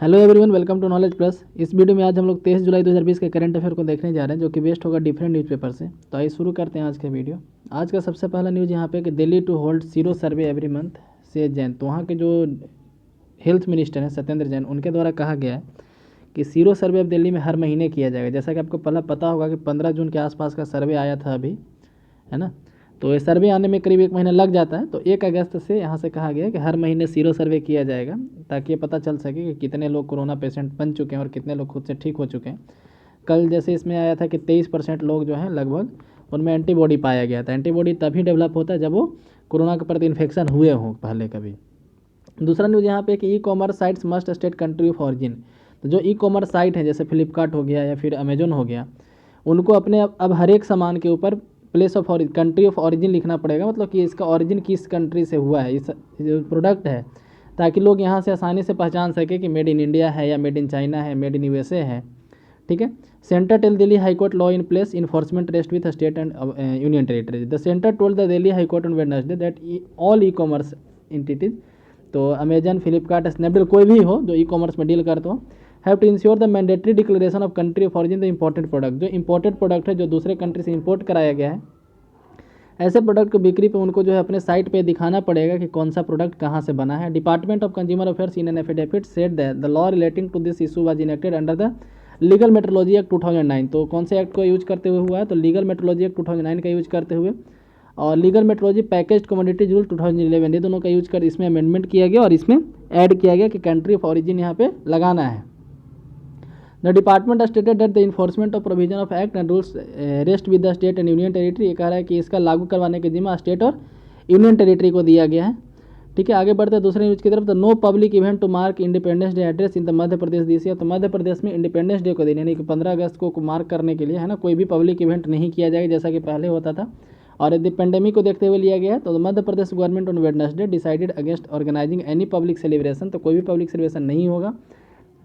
Hello everyone, welcome to Knowledge Plus. इस video में आज हम लोग 23 जुलाई 2020 के करंट अफेयर को देखने जा रहे हैं, जो कि बेस्ड होगा डिफरेंट न्यूज़पेपर से। तो आइए शुरू करते हैं आज का वीडियो। आज का सबसे पहला न्यूज़ यहाँ पे कि Delhi to hold sero survey every month says Jain. तो वहाँ के जो हेल्थ मिनिस्टर हैं सत्येंद्र जैन, उनके द्वारा कहा गया है कि सीरो सर्वे अब दिल्ली में हर महीने किया जाएगा। जैसा कि आपको पहला पता होगा कि 15 जून के आसपास का सर्वे आया था अभी, है ना। तो ये सर्वे आने में करीब 1 महीना लग जाता है। तो 1 अगस्त से यहाँ से कहा गया है कि हर महीने सीरो सर्वे किया जाएगा, ताकि ये पता चल सके कि कितने लोग कोरोना पेशेंट बन चुके हैं और कितने लोग खुद से ठीक हो चुके हैं। कल जैसे इसमें आया था कि 23% लोग जो हैं लगभग, उनमें एंटीबॉडी पाया गया था। एंटीबॉडी तभी डेवलप होता है जब वो कोरोना के प्रति इन्फेक्शन हुए हों पहले कभी। दूसरा न्यूज़ यहाँ पे कि e commerce sites must state country of origin. तो जो ई कॉमर्स साइट है जैसे फ्लिपकार्ट हो गया या फिर अमेजोन हो गया, उनको अपने अब हर एक सामान के ऊपर place of country of origin लिखना पड़ेगा। मतलब कि इसका ऑरिजिन किस कंट्री से हुआ है इस जो प्रोडक्ट है, ताकि लोग यहाँ से आसानी से पहचान सके कि मेड इन इंडिया है या मेड इन चाइना है, मेड इन यूएसए है। ठीक है। Centre tell Delhi High Court law in place enforcement rest with state and union territories. The centre told the Delhi High Court on Wednesday that all e commerce entities, तो Amazon, Flipkart, Snapdeal, कोई भी हो जो e commerce में डील करते हो, have to ensure the mandatory declaration of country of origin the important product. जो इंपॉर्टेंट प्रोडक्ट है जो दूसरे कंट्री से इंपोर्ट कराया गया है, ऐसे प्रोडक्ट को बिक्री पे उनको जो है अपने साइट पे दिखाना पड़ेगा कि कौन सा प्रोडक्ट कहाँ से बना है। Department of consumer affairs in an affidavit said that the law relating to this issue was enacted under the legal metrology act 2009। तो कौन से एक्ट को यूज करते हुए हुआ है, तो लीगल मेट्रोलॉजी एक्ट 2009 का यूज करते हुए, और legal metrology package commodities rule 2011, ये दोनों का यूज कर इसमें अमेंडमेंट किया गया और इसमें ऐड किया गया कि कंट्री ऑफ ऑरिजिन यहाँ पे लगाना है। The department stated that the enforcement of provision of act and rules rest with the state and union territory. ये कह रहा है कि इसका लागू करवाने के जिम्मा स्टेट और यूनियन टेरिटरी को दिया गया है। ठीक है, आगे बढ़ते हैं दूसरे न्यूज़ की तरफ। तो no public event to mark independence day address in the Madhya Pradesh this year. तो मध्य प्रदेश में इंडिपेंडेंस डे को दिन यानी कि 15 अगस्त को मार्क करने के लिए, है ना, कोई भी पब्लिक इवेंट नहीं किया जाएगा जैसा कि पहले होता था, और यदि पेंडेमिक को देखते हुए लिया गया है। तो मध्य प्रदेश government on Wednesday decided against organising any public celebration. तो कोई भी पब्लिक सेलिब्रेशन नहीं होगा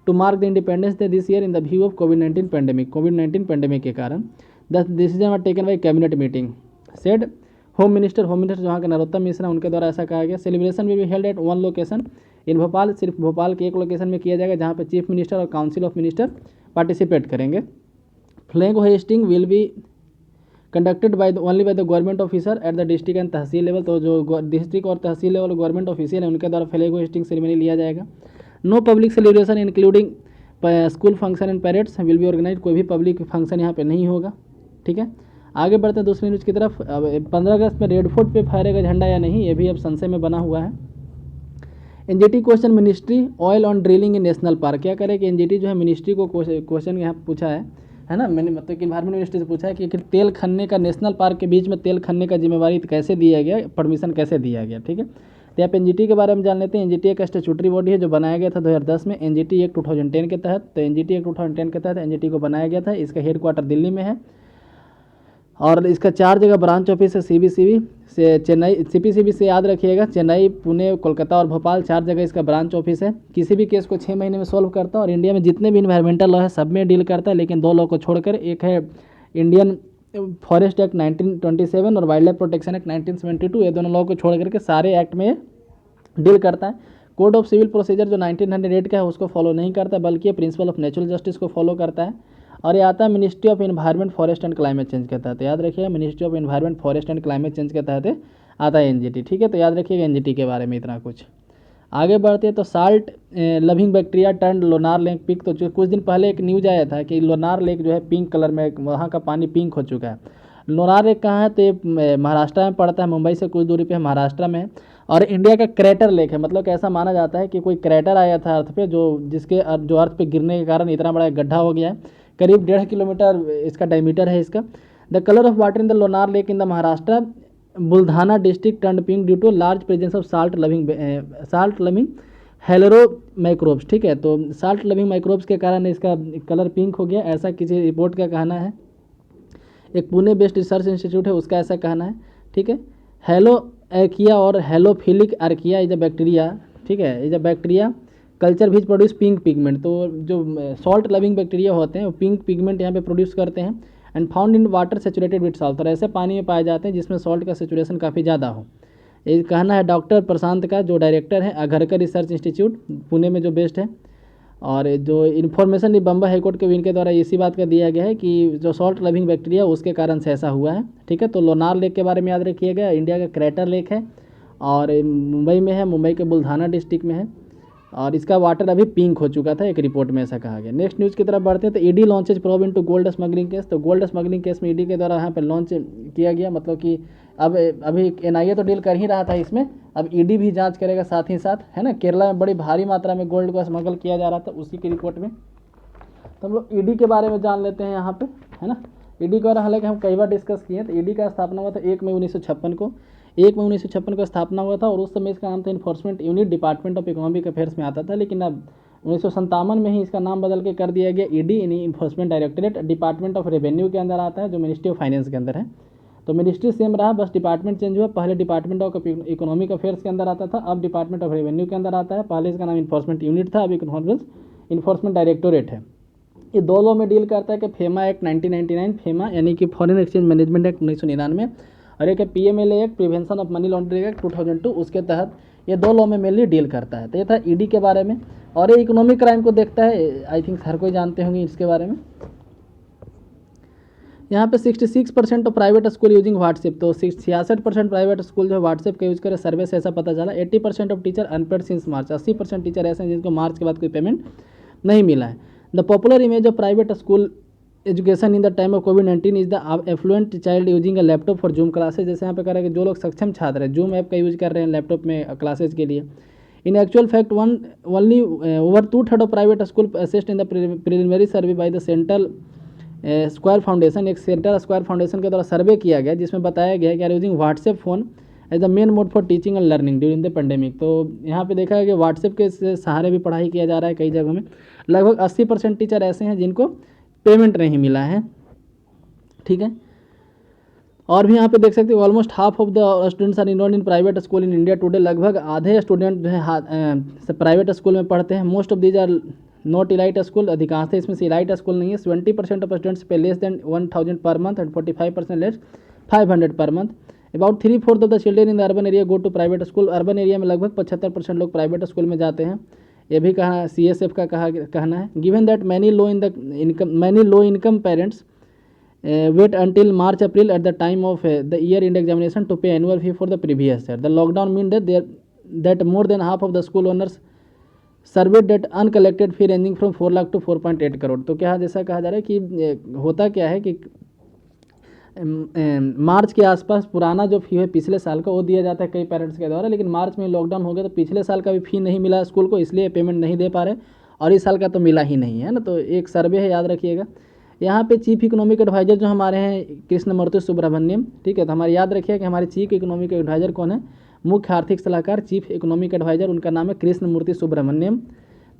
to mark the independence day this year in the view of covid pandemic. Covid pandemic के कारण the decision were taken by cabinet meeting, said home minister जहाँ के नरोत्तम मिश्रा, उनके द्वारा ऐसा कहा गया। Celebration will be held at one location in Bhopal. सिर्फ भोपाल के एक लोकेशन में किया जाएगा जहाँ पे चीफ मिनिस्टर और काउंसिल ऑफ मिनिस्टर पार्टिसिपेट करेंगे। Flag hoisting will be conducted by only by the government officer at the district and tehsil level. तो जो डिस्ट्रिक्ट और तहसील लेवल गवर्नमेंट ऑफिशियल है उनके द्वारा फ्लैग होइस्टिंग सेरेमनी लिया जाएगा। No public celebration including school function and parades will be organise. कोई भी पब्लिक फंक्शन यहाँ पे नहीं होगा। ठीक है, आगे बढ़ते हैं दूसरी न्यूज़ की तरफ। अब 15 अगस्त में रेड फोर्ट पे फहरेगा झंडा या नहीं, ये भी अब संशय में बना हुआ है। NGT question ministry oil on drilling in national park. क्या करे कि एनजीटी जो है मिनिस्ट्री को क्वेश्चन यहाँ पूछा है ना, मैंने मतलब कि इन्वायरमेंट मिनिस्ट्री से पूछा है कि तेल खनने का, नेशनल पार्क के बीच में तेल खनने का जिम्मेवारी कैसे दिया गया, परमिशन कैसे दिया गया। ठीक है, तो आप एनजीटी के बारे में जान लेते हैं। एनजीटी एक स्टैट्यूटरी बॉडी है जो बनाया गया था 2010 में एनजीटी एक्ट 2010 के तहत। तो एनजीटी एक्ट 2010 के तहत एनजीटी को बनाया गया था। इसका हेडक्वार्टर दिल्ली में है और इसका 4 जगह ब्रांच ऑफिस है। सीबीसीबी से चेन्नई, सीपीसीबी से याद रखिएगा, चेन्नई, पुणे, कोलकाता और भोपाल, 4 जगह इसका ब्रांच ऑफिस है। किसी भी केस को 6 महीने में सॉल्व करता है और इंडिया में जितने भी इन्वायरमेंटल लॉ है सब में डील करता है, लेकिन 2 लॉ को छोड़कर। एक है इंडियन फॉरेस्ट एक्ट 1927 और वाइल्ड लाइफ प्रोटेक्शन एक्ट 1972। ये दोनों लॉ को छोड़ करके सारे एक्ट में डील करता है। कोड ऑफ सिविल प्रोसीजर जो 1908 का है उसको फॉलो नहीं करता, बल्कि प्रिंसिपल ऑफ नेचुरल जस्टिस को फॉलो करता है। और ये आता है ministry of environment, forest and climate change के तहत। याद रखिएगा, ministry of environment, forest and climate change के तहत आता है एनजीटी। ठीक है, तो याद रखिएगा एनजीटी के बारे में इतना कुछ। आगे बढ़ते हैं तो salt loving bacteria turn Lonar lake pink. तो कुछ दिन पहले एक न्यूज आया था कि लोनार लेक जो है पिंक कलर में, वहाँ का पानी पिंक हो चुका है। लोनार लेक कहाँ है, तो ये महाराष्ट्र में पड़ता है, मुंबई से कुछ दूरी पे महाराष्ट्र में है। और इंडिया का क्रेटर लेक है। मतलब ऐसा माना जाता है कि कोई क्रेटर आया था अर्थ पे, जो अर्थ पे गिरने के कारण इतना बड़ा गड्ढा हो गया है। करीब 1.5 किलोमीटर इसका डायमीटर है इसका। The colour of water in the Lonar lake in the Maharashtra Buldhana district turn pink due to large presence of salt loving halo microbes. ठीक है, तो साल्ट लविंग माइक्रोब्स के कारण इसका कलर पिंक हो गया, ऐसा किसी रिपोर्ट का कहना है। एक पुणे बेस्ड रिसर्च इंस्टीट्यूट है उसका ऐसा कहना है। ठीक है, हेलो एकिया और हेलोफिलिक आर्किया इज अ बैक्टीरिया। ठीक है, is a bacteria culture which produce pink pigment. तो जो सॉल्ट लविंग बैक्टीरिया होते हैं वो पिंक पिगमेंट यहाँ पे प्रोड्यूस करते हैं। And found in water saturated with salt. और ऐसे पानी में पाए जाते हैं जिसमें सॉल्ट का सेचुरेशन काफ़ी ज़्यादा हो। ये कहना है डॉक्टर प्रशांत का, जो डायरेक्टर है अघरकर रिसर्च इंस्टीट्यूट पुणे में जो बेस्ड है। और जो इन्फॉर्मेशन बम्बई हाईकोर्ट के इनके द्वारा इसी बात का दिया गया है कि जो सॉल्ट लविंग बैक्टीरिया उसके कारण से ऐसा हुआ है। ठीक है, तो लोनार लेक के बारे में याद रखिएगा, इंडिया का क्रैटर लेक है और मुंबई में है, मुंबई के बुल्धाना डिस्ट्रिक्ट में है और इसका वाटर अभी पिंक हो चुका था, एक रिपोर्ट में ऐसा कहा गया। नेक्स्ट न्यूज़ की तरफ बढ़ते हैं तो ED launches probe into gold smuggling case. तो गोल्ड स्मगलिंग केस में ईडी के द्वारा यहाँ पर लॉन्च किया गया, मतलब कि अब अभी एनआईए तो डील कर ही रहा था इसमें, अब ईडी भी जांच करेगा साथ ही साथ, है ना। केरला में बड़ी भारी मात्रा में गोल्ड को स्मगल किया जा रहा था, उसी की रिपोर्ट में तो हम लोग ईडी के बारे में जान लेते हैं यहाँ पे, है ना। ईडी के बारे में हालांकि हम कई बार डिस्कस किए हैं। तो ईडी का स्थापना हुआ था 1 मई 1956 को, 1 मई 1956 को स्थापना हुआ था और उस समय इसका नाम था enforcement unit, department of economic affairs में आता था, लेकिन अब 1957 में ही इसका नाम बदल के कर दिया गया ईडी, यानी enforcement directorate. Department of revenue के अंदर आता है, जो मिनिस्ट्री ऑफ फाइनेंस के अंदर है। तो मिनिस्ट्री सेम रहा, बस डिपार्टमेंट चेंज हुआ। पहले डिपार्टमेंट ऑफ इकोनॉमिक अफेयर्स के अंदर आता था, अब डिपार्टमेंट ऑफ रेवेन्यू के अंदर आता है। पहले इसका नाम इन्फोर्समेंट यूनिट था, अब इन्फोर्समेंट डायरेक्टोरेट है। ये दो लॉ में डील करता है कि फेमा एक्ट 1999, फेमा यानी कि फॉरेन एक्सचेंज मैनेजमेंट एक्ट 1999, और एक है PMLA act, prevention of money laundering act 2002, उसके तहत ये दो लॉ में मेनली डील करता है। तो ये था ईडी के बारे में। और ये इकोनॉमिक क्राइम को देखता है, आई थिंक हर कोई जानते होंगे इसके बारे में। यहाँ पे 66% of private school using WhatsApp, तो 66% प्राइवेट स्कूल जो व्हाट्सएप का यूज करे, सर्वे से ऐसा पता चला। 80% of teacher unpaid since March, 80% teacher ऐसे हैं जिनको मार्च के बाद कोई पेमेंट नहीं मिला है। The popular image of private school education in the time of कोविड-19 is the affluent child using a laptop for Zoom classes. जैसे यहाँ पे कह रहा है कि जो लोग सक्षम छात्र हैं जूम ऐप का यूज कर रहे हैं लैपटॉप में क्लासेज के लिए। In actual fact only over 2/3 of private school assist in the preliminary survey by the Central Square Foundation. एक सेंट्रल स्क्वायर फाउंडेशन के द्वारा सर्वे किया गया जिसमें बताया गया कि are using WhatsApp phone as the main mode for teaching and learning during the pandemic. तो यहाँ पे देखा है कि व्हाट्सएप के सहारे भी पढ़ाई किया जा रहा है कई जगहों में। लगभग 80% टीचर ऐसे हैं जिनको पेमेंट नहीं मिला है। ठीक है, और भी यहाँ पे देख सकते हो almost half of the students are enrolled in private school in India today. लगभग आधे स्टूडेंट जो है प्राइवेट स्कूल में पढ़ते हैं। Most of these are not elite school, अधिकांश इसमें से इलाइट स्कूल नहीं है। 20% of students pay less than 1000 per month and 45% less 500 per month. About 3/4 of the children in the urban area go to private school. Urban area में लगभग 75% लोग private school में जाते हैं। ये भी कहा CSF का कहना है। Given that many low income parents wait until March April at the time of the year end examination to pay annual fee for the previous year. The lockdown mean that more than half of the school owners surveyed that uncollected fee ranging from 4 lakh to 4.8 crore. तो क्या जैसा कहा जा रहा है कि होता क्या है कि मार्च के आसपास पुराना जो फी है पिछले साल का वो दिया जाता है कई पेरेंट्स के द्वारा, लेकिन मार्च में लॉकडाउन हो गया तो पिछले साल का भी फी नहीं मिला स्कूल को, इसलिए पेमेंट नहीं दे पा रहे और इस साल का तो मिला ही नहीं है ना। तो एक सर्वे है, याद रखिएगा। यहाँ पे चीफ इकोनॉमिक एडवाइजर जो हमारे हैं कृष्णमूर्ति सुब्रमण्यम। ठीक है, तो हमारे याद रखिए कि हमारे चीफ इकोनॉमिक एडवाइजर कौन है, मुख्य आर्थिक सलाहकार चीफ इकोनॉमिक एडवाइजर, उनका नाम है कृष्णमूर्ति सुब्रमण्यम।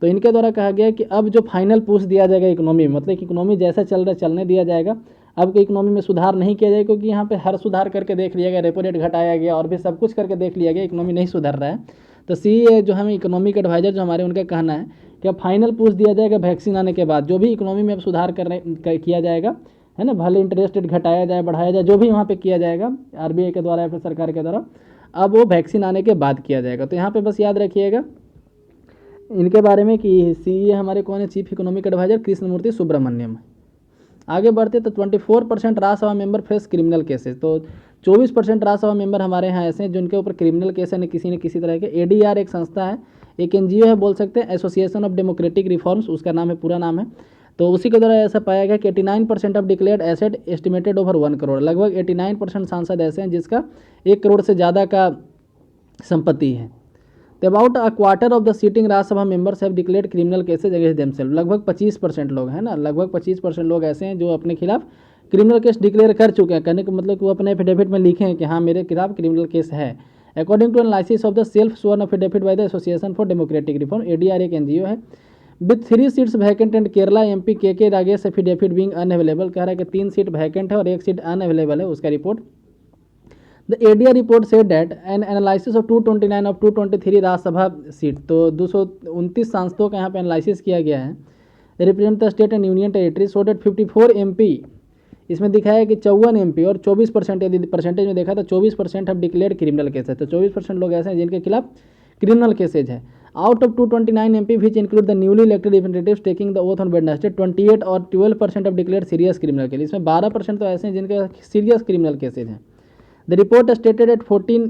तो इनके द्वारा कहा गया कि अब जो फाइनल पुश दिया जाएगा इकोनॉमी में, मतलब कि इकोनॉमी जैसा चल रहा है चलने दिया जाएगा, अब इकोनॉमी में सुधार नहीं किया जाएगा, क्योंकि यहाँ पे हर सुधार करके देख लिया गया, रेपो रेट घटाया गया और भी सब कुछ करके देख लिया गया, इकोनॉमी नहीं सुधर रहा है। तो जो हमें इकोनॉमिक एडवाइजर जो हमारे, उनका कहना है कि अब फाइनल पुश दिया जाएगा वैक्सीन आने के बाद, जो भी इकोनॉमी में अब सुधार किया जाएगा, है ना, भले इंटरेस्ट रेट घटाया जाए बढ़ाया जाए, जो भी वहाँ पे किया जाएगा RBI के द्वारा या फिर सरकार के द्वारा, अब वो वैक्सीन आने के बाद किया जाएगा। तो यहाँ पे बस याद रखिएगा इनके बारे में कि CA हमारे कौन है, chief economic adviser Krishnamurthy Subramanian. आगे बढ़ते तो 24% Rajya Sabha member face criminal cases. तो 24% राज्यसभा मेंबर हमारे यहाँ ऐसे हैं जिनके ऊपर क्रिमिनल केस है न किसी तरह के। ADR एक संस्था है, एक NGO है, बोल सकते हैं एसोसिएशन ऑफ डेमोक्रेटिक रिफॉर्म्स, उसका नाम है, पूरा नाम है। तो उसी के द्वारा ऐसा पाया गया कि 89% of declared asset estimated over 1 crore. लगभग 89% सांसद ऐसे हैं जिसका 1 करोड़ से ज़्यादा का संपत्ति है। तो about a quarter of the sitting Rajya Sabha members have declared criminal cases against themselves. लगभग 25% लोग हैं ना, लगभग 25% लोग ऐसे हैं जो अपने खिलाफ क्रिमिनल केस डिक्लेयर कर चुके हैं। कहने का मतलब कि वो अपने एफिडेविट में लिखे हैं कि हाँ मेरे खिलाफ क्रिमिनल केस है। According to analysis of the self sworn affidavit by the Association for Democratic Reform, ADR एक NGO है। With 3 seats vacant and Kerala MP KK Ragesh affidavit being unavailable, कह रहा है कि 3 सीट वैकेंट है और 1 सीट अनअवेलेबल है, उसका report. The ADR report said that an analysis of 229 of 223 Rajya Sabha seat, तो 229 सांसदों का यहाँ पे एनालिसिस किया गया है, represent the state and union territory, so that 54 MP, इसमें दिखाया है कि 54 MP और 24%, यदि परसेंटेज में देखा तो 24% अब डिक्लेयर्ड क्रिमिनल केसेज। तो 24% लोग ऐसे हैं जिनके खिलाफ क्रिमिनल केसेज है। Out of 229 MP which include the newly elected representatives taking the oath on Wednesday, 28 और 12% of declared serious criminal case. इसमें 12% तो ऐसे हैं जिनके सीरियस क्रिमिनल केसेज हैं। The report stated at 14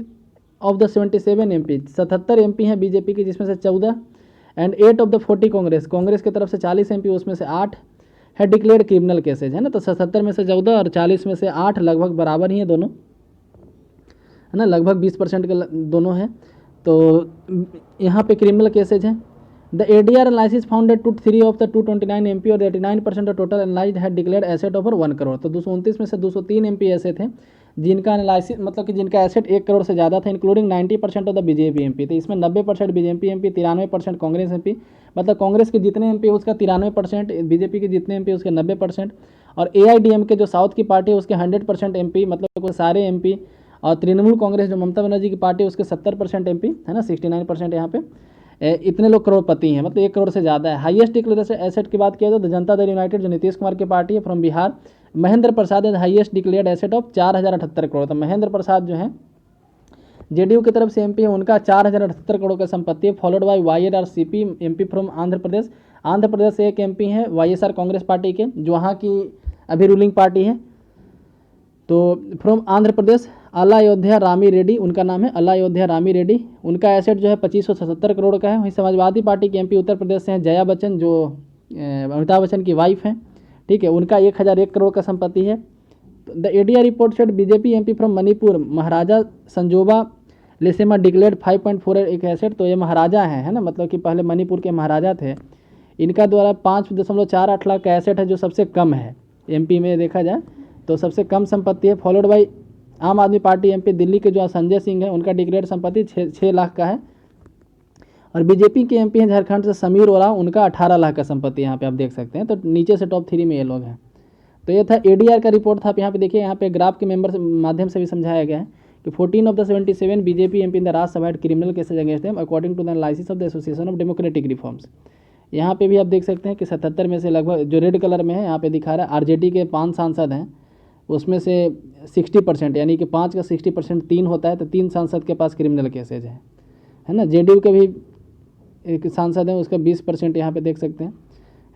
of the 77 MP, 77 MP हैं BJP की, जिसमें से 14 एंड 8 ऑफ द 40 कांग्रेस की तरफ से 40 MP, उसमें से 8 है डिक्लेयर्ड क्रिमिनल केसेज, है ना। तो 77 में से 14 और 40 में से 8 लगभग बराबर ही हैं दोनों, है ना, लगभग 20% के दोनों हैं। तो यहाँ पे क्रिमिनल केसेज हैं। The ADR analysis founded 3 of the 229 MP और 89% of total analysed had declared asset over 1 crore. तो 229 में से 203 MP ऐसे थे जिनका एनालिसिस मतलब कि जिनका एसेट 1 करोड़ से ज़्यादा था, including 90% of the BJP MP। तो इसमें 90% BJP MP, 93% कांग्रेस MP, मतलब कांग्रेस के जितने MP उसका 93%, BJP के जितने MP उसके 90%, और AIDMK जो साउथ की पार्टी है उसके 100% MP, मतलब सारे MP, और तृणमूल कांग्रेस जो ममता बनर्जी की पार्टी है उसके 70% MP, है ना, 69% यहाँ पे। इतने लोग करोड़पति हैं, मतलब 1 करोड़ से ज़्यादा है। हाईएस्ट डिक्लेरेशन एसेट की बात किया जाए तो जनता दल यूनाइटेड जो नीतीश कुमार की पार्टी है फ्रॉम बिहार, महेंद्र प्रसाद है highest declared asset of 4078 crore. तो महेंद्र प्रसाद जो हैं जेडीयू की तरफ से MP है, उनका 4078 करोड़ का संपत्ति है। Followed by YRCP MP from Andhra Pradesh. Andhra Pradesh से एक MP है YSR कांग्रेस पार्टी के, जो वहाँ की अभी रूलिंग पार्टी है। तो फ्रॉम आंध्र प्रदेश अला अयोध्या रामी रेड्डी, उनका नाम है अला अयोध्या रामी रेड्डी, उनका एसेट जो है 2577 करोड़ का है। वहीं समाजवादी पार्टी के MP उत्तर प्रदेश से हैं जया बच्चन, जो अमिताभ बच्चन की वाइफ हैं, ठीक है, उनका 1001 करोड़ का संपत्ति है। The ADR report said BJP MP from Manipur Maharaja Sanajaoba Leishemba declared 5.4 एक एसेट। तो ये महाराजा हैं, है ना, मतलब कि पहले मणिपुर के महाराजा थे। इनका द्वारा 5.48 लाख का एसेट है, जो सबसे कम है MP में देखा जाए तो सबसे कम संपत्ति है। फॉलोड बाई आम आदमी पार्टी MP दिल्ली के जो संजय सिंह है, उनका डिक्लेयर्ड संपत्ति 6 लाख का है। और BJP के MP हैं झारखंड से समीर ओरांव, उनका 18 लाख का संपत्ति यहाँ पे आप देख सकते हैं। तो नीचे से टॉप 3 में ये लोग हैं। तो ये था ADR का रिपोर्ट था। आप यहाँ पे देखिए, यहाँ पे ग्राफ के मेंबर माध्यम से भी समझाया गया है कि 14 of the 77 BJP MP in the Rajya Sabha had criminal cases against them according to the analysis of the Association of Democratic Reforms. यहाँ पे भी आप देख सकते हैं कि 77 में से लगभग, जो रेड कलर में है यहाँ पे दिखा रहा है, RJD के 5 सांसद हैं, उसमें से 60% यानी कि 5 का 60% 3 होता है, तो 3 सांसद के पास क्रिमिनल केसेज है ना। JDU के भी एक सांसद हैं, उसका 20% यहाँ पे देख सकते हैं,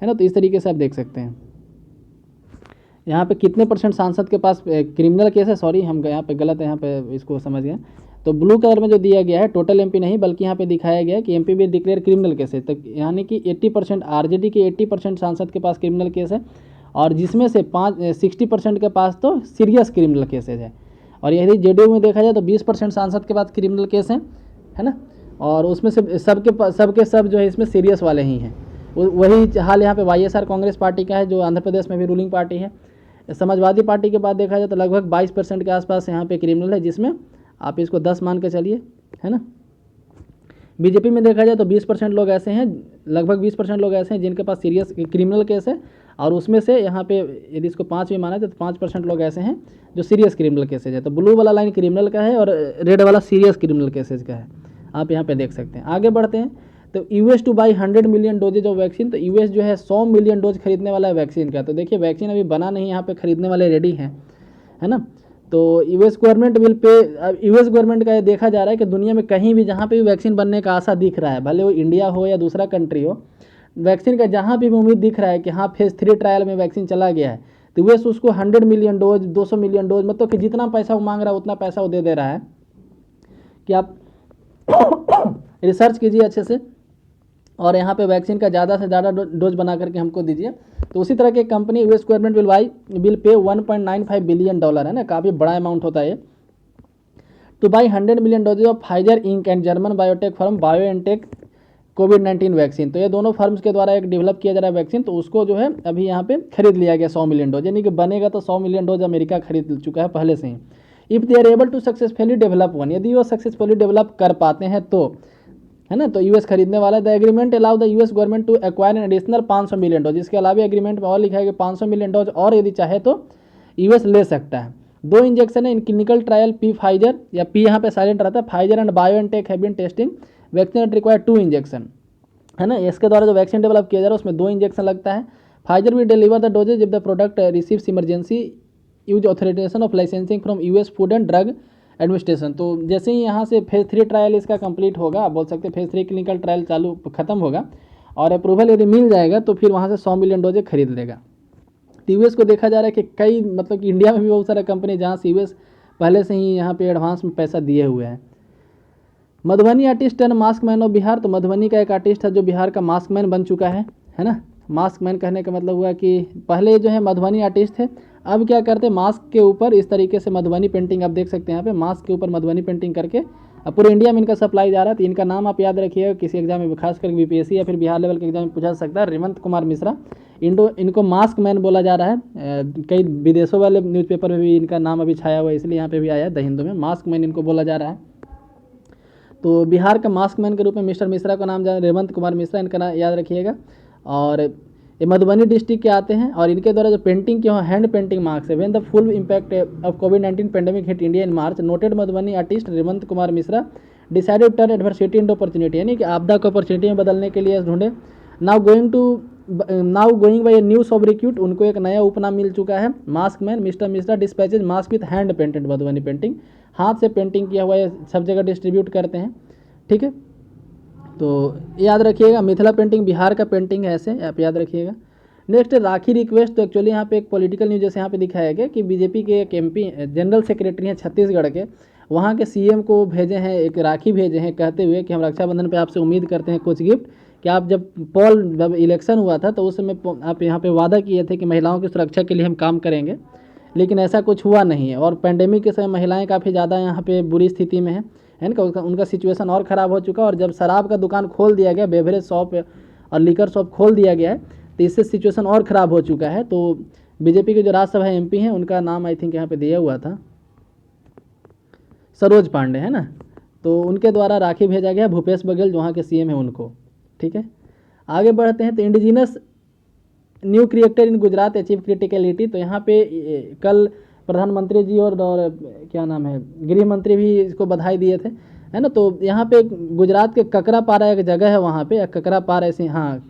है ना। तो इस तरीके से आप देख सकते हैं यहाँ पे कितने % सांसद के पास क्रिमिनल केस है। सॉरी, हम यहाँ पे गलत है, यहाँ पे इसको समझ गए। तो ब्लू कलर में जो दिया गया है टोटल MP नहीं, बल्कि यहाँ पे दिखाया गया है कि MP भी डिक्लेयर क्रिमिनल केस है। तो यानी कि 80% RJD के 80% सांसद के पास क्रिमिनल केस है, और जिसमें से 60% के पास तो सीरियस क्रिमिनल केसेज है। और यदि JDU में देखा जाए तो 20% सांसद के पास क्रिमिनल केस हैं, है ना, और उसमें से सबके सब जो है इसमें सीरियस वाले ही हैं। वही हाल यहाँ पे YSR कांग्रेस पार्टी का है, जो आंध्र प्रदेश में भी रूलिंग पार्टी है। समाजवादी पार्टी के बाद देखा जाए तो लगभग 22% के आसपास यहाँ पे क्रिमिनल है, जिसमें आप इसको 10 मान के चलिए, है ना। BJP में देखा जाए तो 20% लोग ऐसे हैं, लगभग 20% लोग ऐसे हैं जिनके पास सीरियस क्रिमिनल केस है, और उसमें से यहाँ पे यदि इसको 5 भी माना जाए तो 5% लोग ऐसे हैं जो सीरियस क्रिमिनल केसेज है। तो ब्लू वाला लाइन क्रिमिनल का है और रेड वाला सीरियस क्रिमिनल केसेज का है, आप यहाँ पे देख सकते हैं। आगे बढ़ते हैं। तो US to buy 100 million doses of vaccine. तो US जो है 100 मिलियन डोज खरीदने वाला है वैक्सीन का। तो देखिए वैक्सीन अभी बना नहीं, यहाँ पे खरीदने वाले रेडी हैं, है ना। तो US गवर्नमेंट विल पे, अब US गवर्नमेंट का ये देखा जा रहा है कि दुनिया में कहीं भी जहाँ पे भी वैक्सीन बनने का आशा दिख रहा है, भले वो इंडिया हो या दूसरा कंट्री हो, वैक्सीन का जहाँ भी उम्मीद दिख रहा है कि हाँ फेज़ 3 ट्रायल में वैक्सीन चला गया है, तो US उसको 100 मिलियन डोज, 200 मिलियन डोज, मतलब कि जितना पैसा वो मांग रहा है उतना पैसा वो दे रहा है कि आप रिसर्च कीजिए अच्छे से, और यहाँ पे वैक्सीन का ज़्यादा से ज़्यादा डोज बना करके हमको दीजिए। तो उसी तरह की company US government will pay $1.95 billion, है ना, काफ़ी बड़ा अमाउंट होता है। To buy 100 million doses of Pfizer Inc and German biotech firm BioNTech COVID-19 vaccine. तो ये दोनों फर्म्स के द्वारा एक डेवलप किया जा रहा है वैक्सीन, तो उसको जो है अभी यहाँ पे खरीद लिया गया 100 मिलियन डोज, यानी कि बनेगा तो 100 मिलियन डोज अमेरिका खरीद चुका है पहले से ही। If they are able to successfully develop one, यदि वो सक्सेसफुली डेवलप कर पाते हैं तो, है ना, तो US खरीदने वाला है। The agreement allow the US government to acquire an additional 500 million dose. इसके अलावा एग्रीमेंट में और लिखा है कि 500 मिलियन डोज और यदि चाहे तो US ले सकता है। 2 इंजेक्शन है in clinical trial, P Pfizer, या P यहाँ पे साइलेंट रहता है, Pfizer and BioNTech have been testing vaccine require 2 injection, है ना। इसके द्वारा जो वैक्सीन डेवलप किया जा रहा है उसमें 2 इंजेक्शन लगता है। फाइजर भी deliver the doses if the product receives emergency use authorisation of licensing from US food and drug administration. तो जैसे ही यहाँ से फेज़ 3 ट्रायल इसका कंप्लीट होगा, आप बोल सकते हैं फेज़ 3 क्लिनिकल ट्रायल चालू खत्म होगा और अप्रूवल यदि मिल जाएगा तो फिर वहाँ से 100 मिलियन डोजें खरीद लेगा। यूएस को देखा जा रहा है कि कई मतलब कि इंडिया में भी बहुत सारा कंपनी जहाँ से यूएस पहले से ही यहाँ पे एडवांस में पैसा दिए हुए हैं। Madhubani artist and mask man of Bihar, तो मधुबनी का एक आर्टिस्ट है जो बिहार का मास्क मैन बन चुका है ना। मास्क मैन कहने का मतलब हुआ कि पहले जो है मधुबनी आर्टिस्ट थे, अब क्या करते हैं मास्क के ऊपर इस तरीके से मधुबनी पेंटिंग आप देख सकते हैं यहाँ पे, मास्क के ऊपर मधुबनी पेंटिंग करके अब पूरे इंडिया में इनका सप्लाई जा रहा है। तो इनका नाम आप याद रखिएगा, किसी एग्जाम में खासकर बीपीएससी या फिर बिहार लेवल के एग्जाम में पूछा सकता है, रेवंत कुमार मिश्रा। इनको मास्क मैन बोला जा रहा है। कई विदेशों वाले न्यूज़पेपर में भी इनका नाम अभी छाया हुआ है, इसलिए यहाँ पे भी आया है द हिंदू में, मास्क मैन इनको बोला जा रहा है। तो बिहार का मास्क मैन के रूप में मिस्टर मिश्रा का नाम जान, रेवंत कुमार मिश्रा इनका नाम याद रखिएगा। और ये मधुबनी डिस्ट्रिक्ट के आते हैं और इनके द्वारा जो पेंटिंग की हैंड पेंटिंग मार्क्स है, when the full impact of covid pandemic hit India in March, noted Madhubani artist Revanth Kumar Mishra decided turn adversity into opportunity, यानी कि आपदा को अपॉर्चुनिटी में बदलने के लिए ढूंढे। Now going by a new sobriquet, उनको एक नया उपनाम मिल चुका है, mask man. Mister Mishra dispatches mask with hand painted Madhubani painting, हाथ से पेंटिंग किया हुआ है, सब जगह डिस्ट्रीब्यूट करते हैं। ठीक है, तो याद रखिएगा मिथिला पेंटिंग बिहार का पेंटिंग है, ऐसे आप याद रखिएगा। नेक्स्ट राखी रिक्वेस्ट, तो एक्चुअली यहाँ पे एक पॉलिटिकल न्यूज जैसे यहाँ पे दिखाया गया कि बीजेपी के एक एमपी जनरल सेक्रेटरी हैं छत्तीसगढ़ के, वहाँ के सीएम को भेजे हैं, एक राखी भेजे हैं कहते हुए कि हम रक्षाबंधन पे आपसे उम्मीद करते हैं कुछ गिफ्ट, कि आप जब इलेक्शन हुआ था तो उस समय आप यहाँ पे वादा किए थे कि महिलाओं की सुरक्षा के लिए हम काम करेंगे, लेकिन ऐसा कुछ हुआ नहीं है। और पेंडेमिक के समय महिलाएं काफ़ी ज़्यादा यहाँ पे बुरी स्थिति में है ना, उनका सिचुएशन और ख़राब हो चुका है। और जब शराब का दुकान खोल दिया गया, बेवरेज शॉप और लीकर शॉप खोल दिया गया है, तो इससे सिचुएशन और ख़राब हो चुका है। तो बीजेपी के जो राज्यसभा एमपी हैं उनका नाम आई थिंक यहाँ पे दिया हुआ था, सरोज पांडे है ना, तो उनके द्वारा राखी भेजा गया, भूपेश बघेल जो वहाँ के सीएम हैं उनको। ठीक है, आगे बढ़ते हैं। तो indigenous new creator in Gujarat achieve criticality, तो यहाँ पे कल प्रधानमंत्री जी और क्या नाम है गृह मंत्री भी इसको बधाई दिए थे, है ना। तो यहाँ पे गुजरात के ककरापारा एक जगह है, वहाँ पे ककरापारा ऐसे, हाँ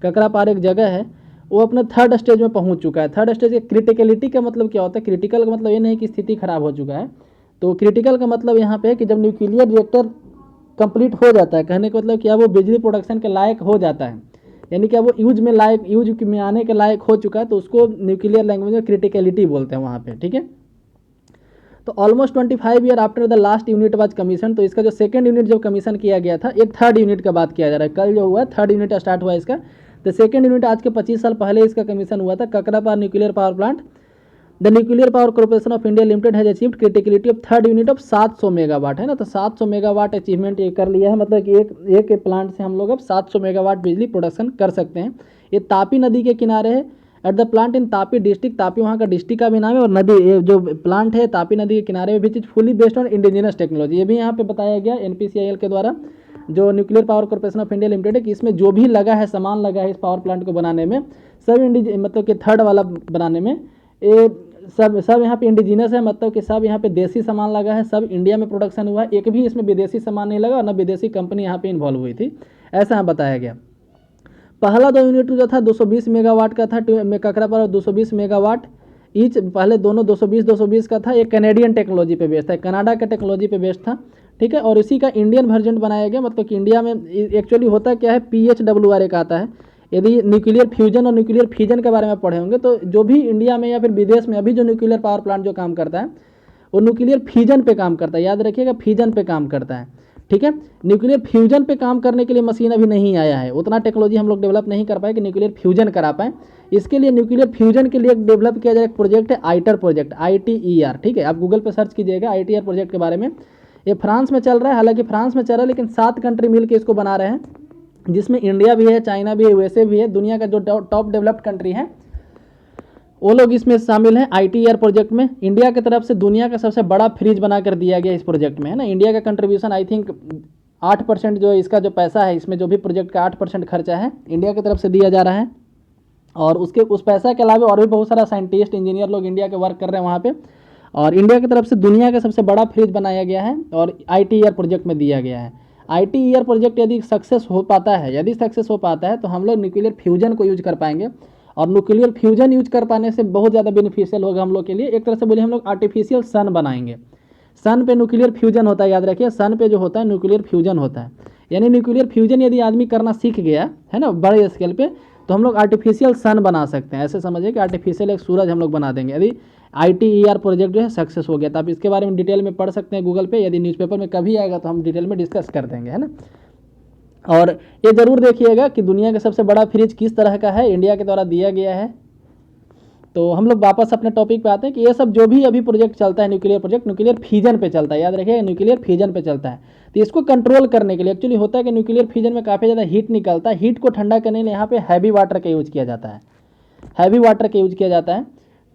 ककरापारा एक जगह है, वो अपने 3rd स्टेज में पहुँच चुका है। 3rd स्टेज के क्रिटिकलिटी का मतलब क्या होता है, क्रिटिकल का मतलब ये नहीं कि स्थिति खराब हो चुका है, तो क्रिटिकल का मतलब यहाँ पे है कि जब न्यूक्लियर रिएक्टर कंप्लीट हो जाता है, कहने का मतलब क्या वो बिजली प्रोडक्शन के लायक हो जाता है, यानी कि वो यूज में आने के लायक हो चुका है, तो उसको न्यूक्लियर लैंग्वेज में क्रिटिकलिटी बोलते हैं वहाँ पे। ठीक है, तो almost 25 year after the last unit was commission, तो इसका जो 2nd यूनिट जब कमीशन किया गया था, एक 3rd यूनिट का बात किया जा रहा है, कल जो हुआ 3rd यूनिट स्टार्ट हुआ इसका, तो 2nd यूनिट आज के 25 साल पहले इसका कमीशन हुआ था, Kakrapar nuclear power plant. The Nuclear Power Corporation of India Limited has achieved criticality of 3rd unit of 700 megawatt, है ना। तो 700 मेगावाट अचीवमेंट ये कर लिया है, मतलब कि एक प्लांट से हम लोग अब 700 मेगावाट बिजली प्रोडक्शन कर सकते हैं। ये तापी नदी के किनारे है, at the plant in Tapi district, Tapi वहाँ का डिस्ट्रिक्ट का भी नाम है, और नदी ये जो प्लांट है तापी नदी के किनारे में भी चीज़ fully based on indigenous technology, ये भी यहाँ पे बताया गया NPCIL के द्वारा, जो nuclear Power Corporation of India limited है, कि इसमें जो भी लगा है सामान लगा है इस पावर प्लांट को बनाने में, सब मतलब कि 3rd वाला बनाने में, ये सब यहाँ पे इंडिजिनस है, मतलब कि सब यहाँ पे देसी सामान लगा है, सब इंडिया में प्रोडक्शन हुआ है, एक भी इसमें विदेशी सामान नहीं लगा और न विदेशी कंपनी यहाँ पे इन्वॉल्व हुई थी, ऐसा यहाँ बताया गया। पहला 2 यूनिट जो था 220 मेगावाट का था, ककरापारा 220 मेगावाट ईच, पहले दोनों 220 का था। एक कैनेडियन टेक्नोलॉजी पे बेस्ड था, कनाडा का टेक्नोलॉजी पे बेस्ड था। ठीक है, और इसी का इंडियन वर्जन बनाया गया, मतलब कि इंडिया में एक्चुअली होता क्या है, PHWR एक आता है। यदि न्यूक्लियर फ्यूजन और न्यूक्लियर फिजन के बारे में पढ़े होंगे, तो जो भी इंडिया में या फिर विदेश में अभी जो न्यूक्लियर पावर प्लांट जो काम करता है, वो न्यूक्लियर फिजन पे काम करता है, याद रखिएगा फिजन पे काम करता है। ठीक है, न्यूक्लियर फ्यूजन पे काम करने के लिए मशीन अभी नहीं आया है, उतना टेक्नोलॉजी हम लोग डेवलप नहीं कर पाए कि न्यूक्लियर फ्यूजन करा पाए। इसके लिए न्यूक्लियर फ्यूजन के लिए डेवलप किया जाए एक प्रोजेक्ट है, आइटर प्रोजेक्ट, ITER। ठीक है, आप गूगल पे सर्च कीजिएगा ITER प्रोजेक्ट के बारे में। ये फ्रांस में चल रहा है, हालांकि फ्रांस में चल रहा है, लेकिन 7 कंट्री मिलकर इसको बना रहे हैं, जिसमें इंडिया भी है, चाइना भी है, USA भी है, दुनिया का जो टॉप डेवलप्ड कंट्री है वो लोग इसमें शामिल हैं ITER प्रोजेक्ट में। इंडिया की तरफ से दुनिया का सबसे बड़ा फ्रिज बना कर दिया गया इस प्रोजेक्ट में, है ना। इंडिया का कंट्रीब्यूशन आई थिंक 8%, जो इसका जो पैसा है इसमें, जो भी प्रोजेक्ट का 8% खर्चा है इंडिया की तरफ से दिया जा रहा है। और उस पैसा के अलावा और भी बहुत सारा साइंटिस्ट इंजीनियर लोग इंडिया के वर्क कर रहे हैं वहाँ पे, और इंडिया की तरफ से दुनिया का सबसे बड़ा फ्रिज बनाया गया है और ITER प्रोजेक्ट में दिया गया है। ITER प्रोजेक्ट यदि सक्सेस हो पाता है तो हम लोग न्यूक्लियर फ्यूजन को यूज कर पाएंगे, और न्यूक्लियर फ्यूजन यूज कर पाने से बहुत ज़्यादा बेनिफिशियल होगा हम लोग के लिए। एक तरह से बोलिए हम लोग आर्टिफिशियल सन बनाएंगे, सन पे न्यूक्लियर फ्यूजन होता है, याद रखिए सन पे जो होता है न्यूक्लियर फ्यूजन होता है। यानी न्यूक्लियर फ्यूजन यदि आदमी करना सीख गया है ना बड़े स्केल पे, तो हम लोग आर्टिफिशियल सन बना सकते हैं। ऐसे समझिए कि आर्टिफिशियल एक सूरज हम लोग बना देंगे यदि ITER प्रोजेक्ट जो है सक्सेस हो गया। तो आप इसके बारे में डिटेल में पढ़ सकते हैं गूगल पे, यदि न्यूज़पेपर में कभी आएगा तो हम डिटेल में डिस्कस कर देंगे, है ना। और ये ज़रूर देखिएगा कि दुनिया का सबसे बड़ा फ्रिज किस तरह का है, इंडिया के द्वारा दिया गया है। तो हम लोग वापस अपने टॉपिक पे आते हैं कि ये सब जो भी अभी प्रोजेक्ट चलता है न्यूक्लियर प्रोजेक्ट, न्यूक्लियर फ्यूजन पे चलता है, याद रखिए न्यूक्लियर फ्यूजन पे चलता है। तो इसको कंट्रोल करने के लिए एक्चुअली होता है कि न्यूक्लियर फ्यूजन में काफ़ी ज़्यादा हीट निकलता है, हीट को ठंडा करने के लिए यहाँ पे हैवी वाटर का यूज़ किया जाता है, हैवी वाटर का यूज़ किया जाता है,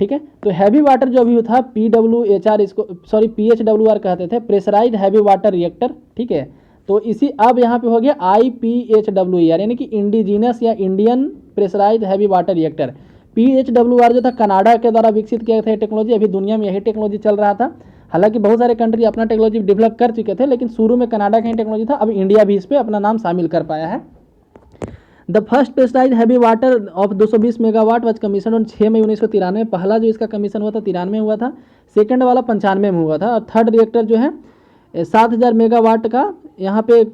ठीक है। तो हैवी वाटर जो अभी था PWHR, इसको सॉरी PHWR कहते थे, प्रेशराइज हैवी वाटर रिएक्टर, ठीक है। तो इसी अब यहाँ पे हो गया IPHWR यानी कि इंडिजीनस या Indian pressurised heavy water reactor. PHWR जो था कनाडा के द्वारा विकसित किया था टेक्नोलॉजी, अभी दुनिया में यही टेक्नोलॉजी चल रहा था। हालांकि बहुत सारे कंट्री अपना टेक्नोलॉजी डेवलप कर चुके थे, लेकिन शुरू में कनाडा का ही टेक्नोलॉजी था, अब इंडिया भी इस पर अपना नाम शामिल कर पाया है। The first pressurised heavy water of 220 megawatt was commission on 6 मई 1993। पहला जो इसका कमीशन हुआ था 93 में हुआ था, सेकंड वाला 95 में हुआ था, और थर्ड रिएक्टर जो है 7000 मेगावाट का यहाँ पे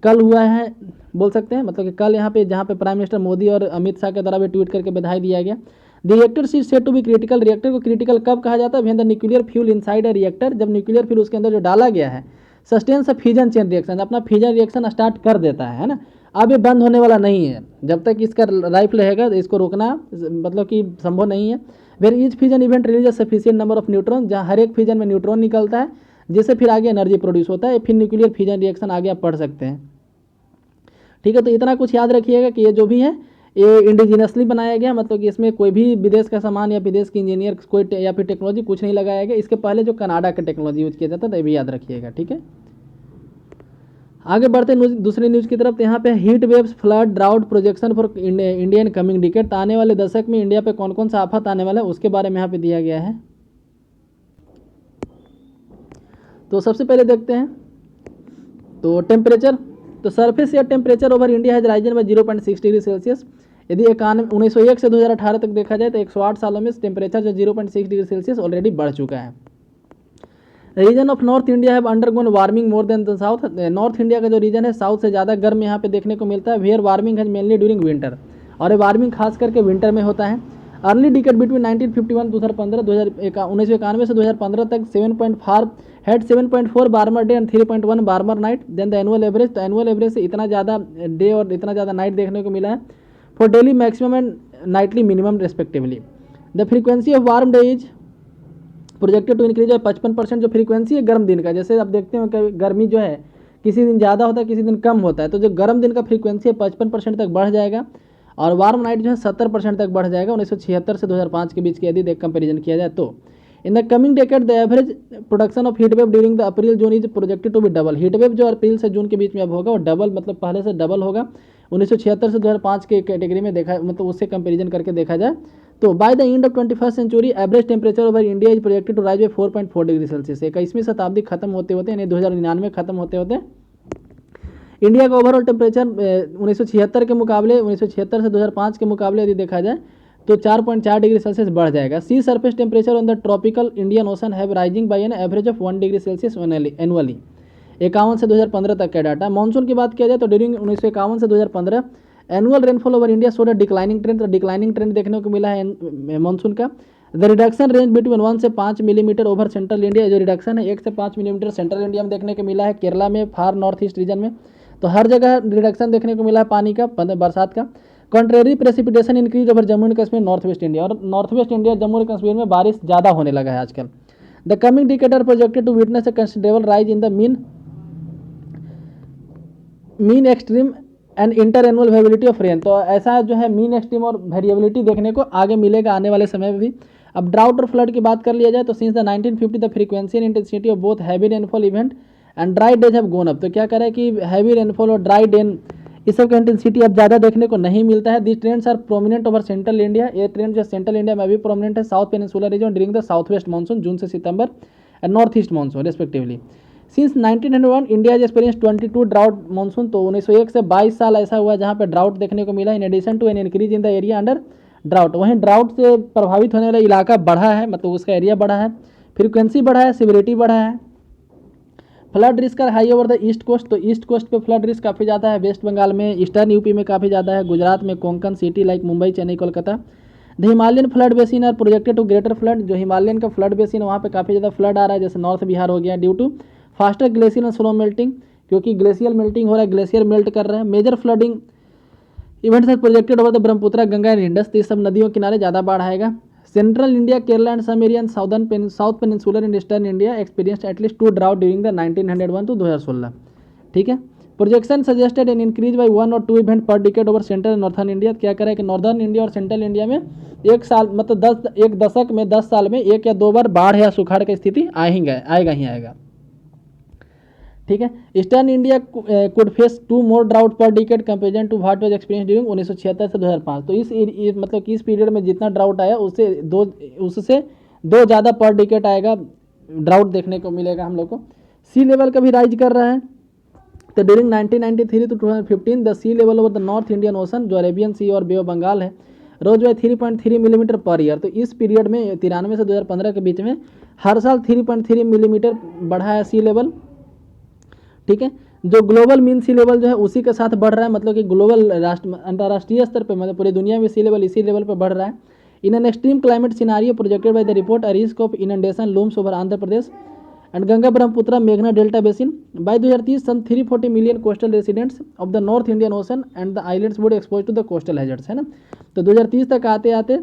कल हुआ है, बोल सकते हैं, मतलब कि कल यहाँ पे जहाँ पे प्राइम मिनिस्टर मोदी और अमित शाह के द्वारा भी ट्वीट करके बधाई दिया गया। The reactor is said to be critical, reactor को क्रिटिकल कब कहा जाता है, when the nuclear fuel inside a reactor, जब न्यूक्लियर फ्यूल उसके अंदर जो डाला गया है sustains a fusion chain reaction, अपना फ्यूजन रिएक्शन स्टार्ट कर देता है ना। अब ये बंद होने वाला नहीं है, जब तक इसका लाइफ रहेगा इसको रोकना मतलब कि संभव नहीं है। Where each fusion event release a sufficient number of neutron, जहाँ हर एक फ्यूजन में न्यूट्रॉन निकलता है, जिससे फिर आगे एनर्जी प्रोड्यूस होता है, फिर न्यूक्लियर फ्यूजन रिएक्शन आगे आप पढ़ सकते हैं, ठीक है। तो इतना कुछ याद रखिएगा कि ये जो भी है ये इंडिजिनसली बनाया गया, मतलब कि इसमें कोई भी विदेश का सामान या विदेश की इंजीनियर कोई या फिर टेक्नोलॉजी कुछ नहीं लगाया गया। इसके पहले जो कनाडा का टेक्नोलॉजी यूज किया जाता था, ये भी याद रखिएगा, ठीक है। आगे बढ़ते दूसरे न्यूज़ की तरफ। यहाँ पे heat waves, flood, drought projection for Indian coming decade, आने वाले दशक में इंडिया पे कौन कौन सा आफत आने वाला है उसके बारे में यहाँ पे दिया गया है। तो सबसे पहले देखते हैं तो टेम्परेचर, तो surface air temperature over India has risen bye 0.6 degree Celsius. यदि 1901 से 2018 तक देखा जाए तो 108 सालों में टेम्परेचर जो 0.6 डिग्री सेल्सियस ऑलरेडी बढ़ चुका है। Region of north India have undergone warming more than the south, north India का जो रीजन है साउथ से ज़्यादा गर्म यहाँ पे देखने को मिलता है। Where warming has mainly during winter, और ये वार्मिंग खास करके विंटर में होता है। अर्ली डिकेड बिटवीन 1951 2015 1991 से 2015 तक 7.4 had 7.4 warmer day and 3.1 warmer night than the annual average. तो एनुअल एवरेज से इतना ज़्यादा डे और इतना ज़्यादा नाइट देखने को मिला है for daily maximum and nightly minimum respectively. The frequency of warm day is projected to increase 55%। जो फ्रीक्वेंसी है गर्म दिन का, जैसे आप देखते हो कि गर्मी जो है किसी दिन ज़्यादा होता है किसी दिन कम होता है, तो जो गर्म दिन का फ्रीक्वेंसी है 55% तक बढ़ जाएगा, और वार्म नाइट जो है 70% तक बढ़ जाएगा 1976 से 2005 के बीच की यदि कंपेरिजन किया जाए तो। In the coming decade the average production of heat wave during the April June is projected to be double. Heat wave जो अप्रैल से जून के बीच में अब होगा वो डबल, मतलब पहले से डबल होगा 1976 से 2005 के कैटेगरी में देखा, मतलब उससे कंपेरिजन करके देखा जाए तो। By the end of 21st century average temperature over India is projected to rise by 4.4 degree Celsius. 21वीं शताब्दी खत्म होते होते यानी 2099 खत्म होते होते इंडिया का ओवरऑल टेम्परेचर 1976 के मुकाबले 1976 से 2005 के मुकाबले यदि देखा जाए तो 4.4 डिग्री सेल्सियस बढ़ जाएगा। Sea surface temperature on the tropical Indian Ocean have rising by an average of 1 degree Celsius annually. 51 से 2015 तक का डाटा। मानसून की बात किया जाए तो ड्यूरिंग 1951 से 2015 annual rainfall over India showed a declining trend, तो डिक्लाइनिंग ट्रेंड देखने को मिला है मानसून का। द रिडक्शन रेंज बिटवीन 1 से 5 मिलीमीटर ओवर सेंट्रल इंडिया, जो रिडक्शन है 1 से 5 मिलीमीटर सेंट्रल इंडिया में देखने को मिला है, केरला में, फार नॉर्थ ईस्ट रीजन में, तो हर जगह रिडक्शन देखने को मिला है पानी का, बरसात का। Contrary precipitation increase over Jammu and Kashmir north west India, और north west India Jammu and Kashmir में बारिश ज़्यादा होने लगा है आजकल। The coming decade are projected to witness a considerable rise in the mean extreme and interannual variability of rain, तो ऐसा जो है मीन एक्सट्रीम और वेरिएबिलिटी देखने को आगे मिलेगा आने वाले समय में भी। अब ड्राउट और फ्लड की बात कर लिया जाए तो since the 1950 the frequency and intensity of both heavy rainfall event and dry days have gone up, तो क्या करें कि हैवी रेनफॉल और ड्राई डेन इस सब का इंटेंसिटी अब ज़्यादा देखने को नहीं मिलता है। This trends are prominent over central India, ये ट्रेंड जो सेंट्रल इंडिया में भी प्रोमिनेंट है, south peninsular region during the south west monsoon June से सितंबर and north east monsoon respectively. Since 1901 India is experience 22 drought monsoon, तो 1901 से 22 साल ऐसा हुआ जहाँ पे ड्राउट देखने को मिला। In addition to an increase in the area under drought, वहीं ड्राउट से प्रभावित होने वाला इलाका बढ़ा है, मतलब उसका एरिया बढ़ा है, फ्रीक्वेंसी बढ़ा है, सिविरिटी बढ़ा है, flood risk are high over the east coast, तो ईस्ट कोस्ट पे फ्लड रिस्क काफ़ी ज़्यादा है, वेस्ट बंगाल में, ईस्टर्न यूपी में काफ़ी ज़्यादा है, गुजरात में Konkan city like Mumbai, Chennai, Kolkata. The Himalayan flood basin are projected to greater flood, जो हिमालयन का फ्लड बेसिन है वहाँ पे काफ़ी ज़्यादा फ्लड आ रहा है, जैसे नॉर्थ बिहार हो गया, due to faster glacier and snow melting, क्योंकि ग्लेशियर मेल्टिंग हो रहा है, ग्लेशियर मेल्ट कर रहे हैं। Major flooding events are projected over the Brahmaputra, Ganga and Indus, तो ये सब नदियों किनारे ज़्यादा बाढ़ आएगा। Central India, Kerala and some area south peninsular and eastern India experienced at least 2 drought during the 1901 to 2016। ठीक है, projection suggested an increase by 1 और 2 इवेंट पर decade over central and northern India. क्या करें कि नॉर्दर्न इंडिया और सेंट्रल इंडिया में एक साल मतलब एक दशक में 10 साल में 1 या 2 बार बाढ़ या सुखाड़ की स्थिति आएगा ही आएगा। ठीक है, eastern India could face 2 more drought per decade comparison to what was experience during 1976 से 2005। तो इस मतलब कि इस पीरियड में जितना ड्राउट आया उससे दो ज़्यादा पर डिकेड आएगा, ड्राउट देखने को मिलेगा हम लोग को। सी लेवल का भी राइज कर रहा है, तो during 1993 to 2015 the sea level over the north Indian ocean, जो अरेबियन सी और बे ऑफ बंगाल है, rose by 3.3 millimetre per year. तो इस पीरियड में 93 से 2015 के बीच में हर साल 3.3 मिलीमीटर बढ़ा है सी लेवल। ठीक है, जो ग्लोबल मीन सी लेवल जो है उसी के साथ बढ़ रहा है, मतलब कि ग्लोबल अंतर्राष्ट्रीय स्तर पे मतलब पूरी दुनिया में सी लेवल इसी लेवल पे बढ़ रहा है। In an extreme climate scenario projected by the report a risk of inundation looms over Andhra Pradesh and Ganga Brahmaputra मेघना delta basin. By 2030 some 340 million coastal residents of the north Indian Ocean and the islands would expose to the coastal hazards, है ना। तो 2030 तक आते आते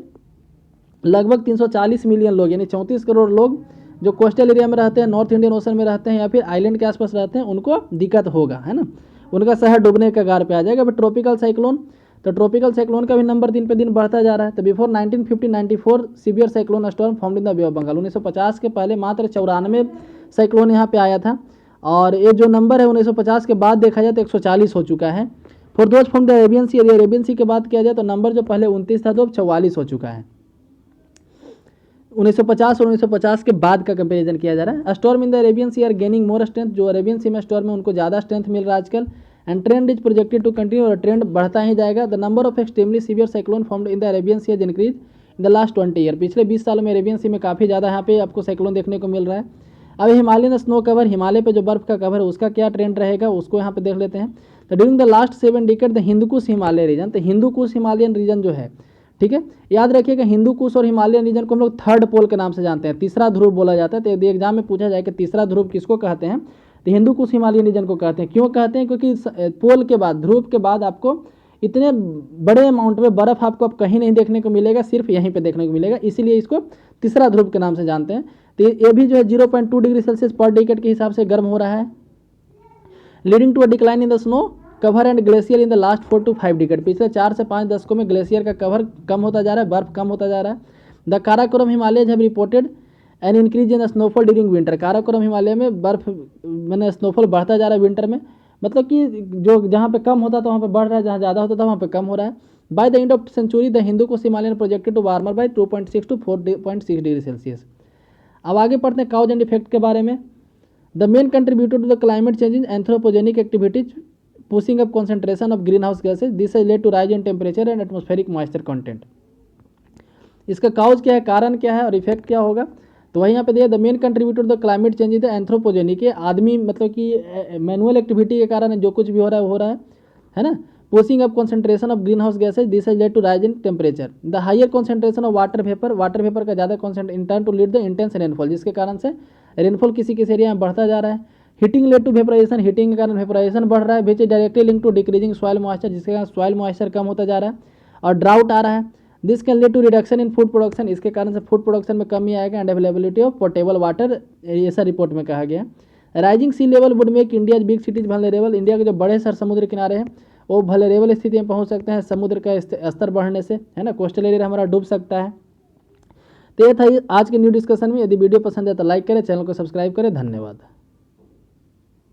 लगभग 340 million लोग यानी 34 करोड़ लोग जो कोस्टल एरिया में रहते हैं, नॉर्थ इंडियन ओशन में रहते हैं या फिर आइलैंड के आसपास रहते हैं, उनको दिक्कत होगा, है ना, उनका शहर डूबने के कगार पे आ जाएगा। बट ट्रॉपिकल साइक्लोन, तो ट्रॉपिकल साइक्लोन का भी नंबर दिन पे दिन बढ़ता जा रहा है। तो before 1950-94 severe cyclone storm formed in the bay of Bengal, 1950 के पहले मात्र 94 साइक्लोन यहाँ पे आया था, और ये जो नंबर है 1950 के बाद देखा जाए तो 140 हो चुका है। For those from the Arabian Sea, Arabian Sea के बात किया जाए तो नंबर जो पहले 29 था तो अब 44 हो चुका है। 1950 और 1950 के बाद का कंपैरिजन किया जा रहा है। Storm in the Arabian sea are gaining more strength, जो अरेबियन सी में स्टॉर्म है उनको ज़्यादा स्ट्रेंथ मिल रहा है आजकल। And trend is projected to continue, और ट्रेंड बढ़ता ही जाएगा। The number of extremely severe cyclone formed in the Arabian sea has increase in the last 20 year, पिछले 20 सालों में अरेबियन सी में काफ़ी ज़्यादा यहाँ पे आपको साइक्लोन देखने को मिल रहा है। अब हिमालयन स्नो कवर, हिमालय पे जो बर्फ़ का कवर है उसका क्या ट्रेंड रहेगा उसको यहाँ पे देख लेते हैं। तो during the last 7 decade the Hindu Kush Himalaya region, तो हिंदुकुश हिमालयन रीजन जो है, ठीक है, याद रखिएगा हिंदुकुश और हिमालयन रीजन को हम लोग थर्ड पोल के नाम से जानते हैं, तीसरा ध्रुव बोला जाता है। तो यदि एग्जाम में पूछा जाए कि तीसरा ध्रुव किसको कहते हैं, तो हिंदुकुश हिमालयन रीजन को कहते हैं। क्यों कहते हैं? क्योंकि पोल के बाद, ध्रुव के बाद आपको इतने बड़े अमाउंट में बर्फ़ आपको अब कहीं नहीं देखने को मिलेगा, सिर्फ यहीं पे देखने को मिलेगा, इसीलिए इसको तीसरा ध्रुव के नाम से जानते हैं। तो ये भी जो है 0.2 डिग्री सेल्सियस पर डिकेड के हिसाब से गर्म हो रहा है, leading to a decline in the snow cover and glacier in the last 4 to 5 decade, पिछले 4 से 5 दशकों में ग्लेशियर का कवर कम होता जा रहा है, बर्फ कम होता जा रहा है। The Karakoram Himalaya have reported N increase in snowfall during winter, Karakoram Himalaya में बर्फ मैंने स्नोफॉल बढ़ता जा रहा है विंटर में, मतलब कि जो जहाँ पे कम होता था वहाँ पे बढ़ रहा है, जहाँ ज़्यादा होता था वहाँ पे कम हो रहा है। By the end of century the Hindu Kush Himalayan projected to warmer by 2.6 to 4.6 degree Celsius. अब आगे पढ़ते हैं काउज एंड इफेक्ट के बारे में। The main contributor to the climate change is anthropogenic activities pushing up concentration of greenhouse gases, this has led to rise in temperature and atmospheric moisture content. इसका cause क्या है, कारण क्या है और इफेक्ट क्या होगा, तो वही यहाँ पे दिया the main contributor the climate change is anthropogenic, आदमी मतलब कि मैनुअल एक्टिविटी के कारण जो कुछ भी हो रहा है ना, pushing up concentration of greenhouse gases, this has led to rise in temperature. The higher concentration of water vapour का ज़्यादा concentration in turn to lead the intense rainfall, जिसके कारण से रेनफॉल किसी किसी एरिया में बढ़ता जा रहा है। Heating led to vaporisation, heating के कारण वेपराइजेशन बढ़ रहा है, which is directly link to decreasing soil moisture, जिसके कारण सॉइल मॉइस्चर कम होता जा रहा है और ड्राउट आ रहा है। This can lead to reduction in food production, इसके कारण से फूड प्रोडक्शन में कमी आएगा and availability of portable water, ऐसा रिपोर्ट में कहा गया। Rising sea level would make India big cities vulnerable, India के जो बड़े शहर समुद्र किनारे हैं वो वल्नरेबल स्थिति में पहुंच सकते हैं समुद्र का स्तर बढ़ने से, है ना, कोस्टल एरिया हमारा डूब सकता है। तो ये था आज के न्यू डिस्कशन में। यदि वीडियो पसंद है तो लाइक करें, चैनल को सब्सक्राइब करें। धन्यवाद।